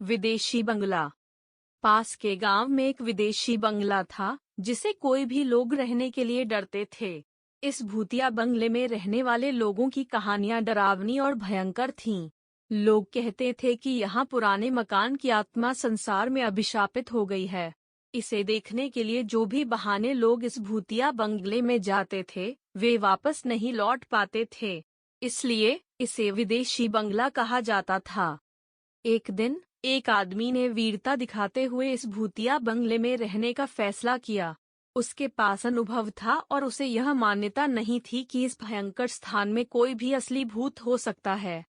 विदेशी बंगला। पास के गांव में एक विदेशी बंगला था जिसे कोई भी लोग रहने के लिए डरते थे। इस भूतिया बंगले में रहने वाले लोगों की कहानियां डरावनी और भयंकर थीं। लोग कहते थे कि यहाँ पुराने मकान की आत्मा संसार में अभिशापित हो गई है। इसे देखने के लिए जो भी बहाने लोग इस भूतिया बंगले में जाते थे, वे वापस नहीं लौट पाते थे। इसलिए इसे विदेशी बंगला कहा जाता था। एक दिन एक आदमी ने वीरता दिखाते हुए इस भूतिया बंगले में रहने का फैसला किया। उसके पास अनुभव था और उसे यह मान्यता नहीं थी कि इस भयंकर स्थान में कोई भी असली भूत हो सकता है।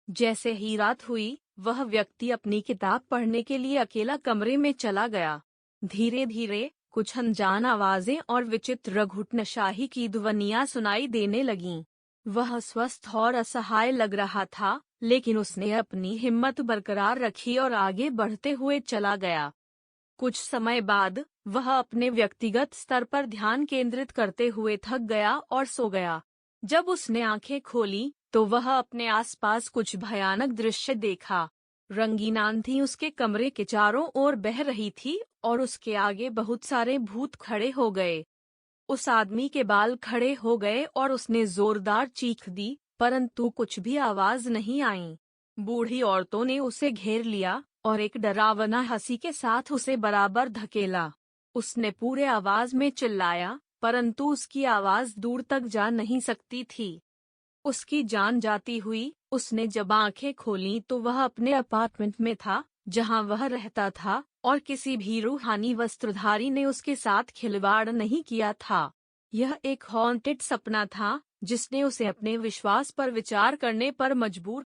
जैसे ही रात हुई, वह व्यक्ति अपनी किताब पढ़ने के लिए अकेला कमरे में चला गया। धीरे धीरे कुछ अनजान आवाजें और विचित्र घुटनशाही की ध्वनियां सुनाई देने लगीं। वह स्वस्थ और असहाय लग रहा था, लेकिन उसने अपनी हिम्मत बरकरार रखी और आगे बढ़ते हुए चला गया। कुछ समय बाद वह अपने व्यक्तिगत स्तर पर ध्यान केंद्रित करते हुए थक गया और सो गया। जब उसने आंखें खोली तो वह अपने आसपास कुछ भयानक दृश्य देखा। रंगीन आंधी उसके कमरे के चारों ओर बह रही थी और उसके आगे बहुत सारे भूत खड़े हो गए। उस आदमी के बाल खड़े हो गए और उसने जोरदार चीख दी, परंतु कुछ भी आवाज नहीं आई। बूढ़ी औरतों ने उसे घेर लिया और एक डरावना हंसी के साथ उसे बराबर धकेला। उसने पूरे आवाज में चिल्लाया, परंतु उसकी आवाज दूर तक जा नहीं सकती थी। उसकी जान जाती हुई उसने जब आंखें खोलीं तो वह अपने अपार्टमेंट में था, जहां वह रहता था, और किसी भी रूहानी वस्त्रधारी ने उसके साथ खिलवाड़ नहीं किया था। यह एक हॉन्टेड सपना था जिसने उसे अपने विश्वास पर विचार करने पर मजबूर